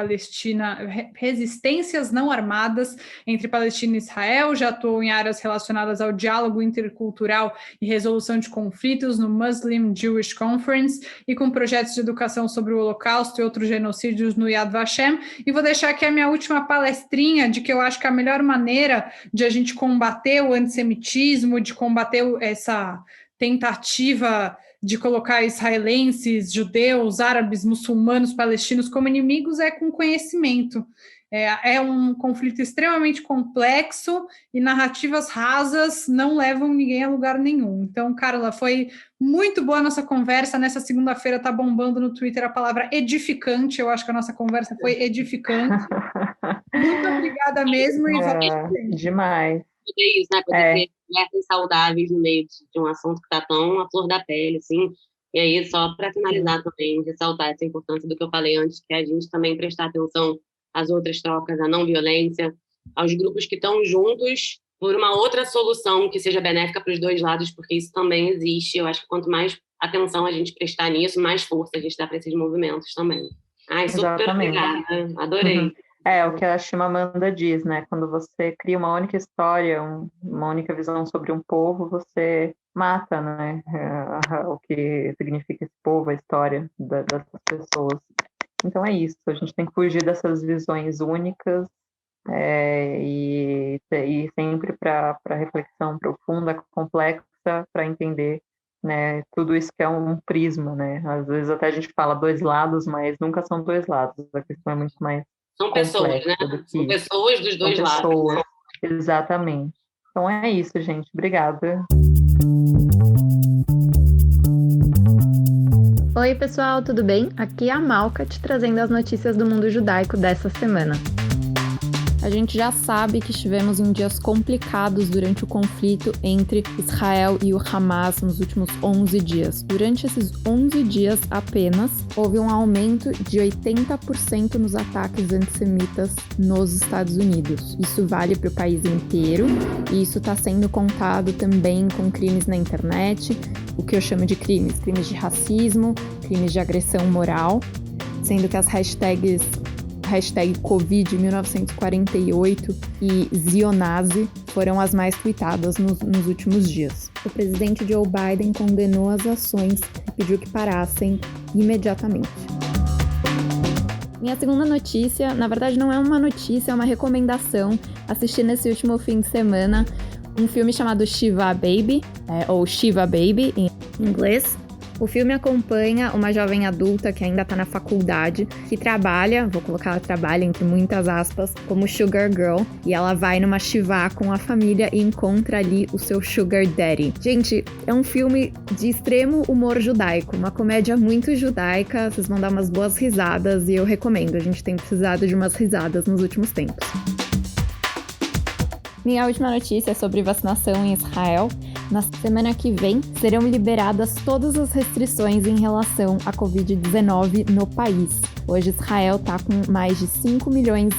resistências não armadas entre Palestina e Israel, já atuou em áreas relacionadas ao diálogo intercultural e resolução de conflitos no Muslim Jewish Conference e com projetos de educação sobre o Holocausto e outros genocídios no Yad Vashem. E vou deixar aqui a minha última palestrinha de que eu acho que a melhor maneira de a gente combater o antissemitismo, de combater essa tentativa de colocar israelenses, judeus, árabes, muçulmanos, palestinos como inimigos é com conhecimento. É um conflito extremamente complexo e narrativas rasas não levam ninguém a lugar nenhum. Então, Carla, foi muito boa a nossa conversa. Nessa segunda-feira está bombando no Twitter a palavra edificante. Eu acho que a nossa conversa foi edificante. Muito obrigada mesmo. E demais. Poder isso, né? Poder ter conversas saudáveis no meio de um assunto que está tão à flor da pele, assim. E aí, só para finalizar também, ressaltar essa importância do que eu falei antes, que é a gente também prestar atenção às outras trocas, à não violência, aos grupos que estão juntos por uma outra solução que seja benéfica para os dois lados, porque isso também existe. Eu acho que quanto mais atenção a gente prestar nisso, mais força a gente dá para esses movimentos também. Ai, super Exatamente. obrigada, adorei. O que a Chimamanda diz, né? Quando você cria uma única história, uma única visão sobre um povo, você mata, né? O que significa esse povo, a história dessas pessoas. Então é isso, a gente tem que fugir dessas visões únicas e sempre para reflexão profunda, complexa, para entender, né, tudo isso que é um prisma, né? Às vezes até a gente fala dois lados, mas nunca são dois lados. A questão é muito mais São pessoas, né? São pessoas dos dois lados. Exatamente. Então é isso, gente. Obrigada. Oi, pessoal, tudo bem? Aqui é a Malca te trazendo as notícias do mundo judaico dessa semana. A gente já sabe que estivemos em dias complicados durante o conflito entre Israel e o Hamas nos últimos 11 dias. Durante esses 11 dias apenas, houve um aumento de 80% nos ataques antissemitas nos Estados Unidos. Isso vale para o país inteiro e isso está sendo contado também com crimes na internet, o que eu chamo de crimes de racismo, crimes de agressão moral, sendo que as hashtag Covid 1948 e Zionazi foram as mais tweetadas nos últimos dias. O presidente Joe Biden condenou as ações e pediu que parassem imediatamente. Minha segunda notícia, na verdade não é uma notícia, é uma recomendação. Assisti nesse último fim de semana um filme chamado Shiva Baby, ou Shiva Baby em inglês. O filme acompanha uma jovem adulta que ainda está na faculdade, que trabalha, vou colocar ela trabalha entre muitas aspas, como Sugar Girl, e ela vai numa shivá com a família e encontra ali o seu Sugar Daddy. Gente, é um filme de extremo humor judaico, uma comédia muito judaica, vocês vão dar umas boas risadas e eu recomendo, a gente tem precisado de umas risadas nos últimos tempos. Minha última notícia é sobre vacinação em Israel. Na semana que vem, serão liberadas todas as restrições em relação à Covid-19 no país. Hoje, Israel está com mais de 5,5 milhões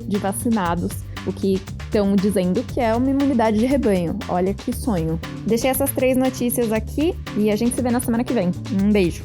de vacinados, o que estão dizendo que é uma imunidade de rebanho. Olha que sonho. Deixei essas 3 notícias aqui e a gente se vê na semana que vem. Um beijo!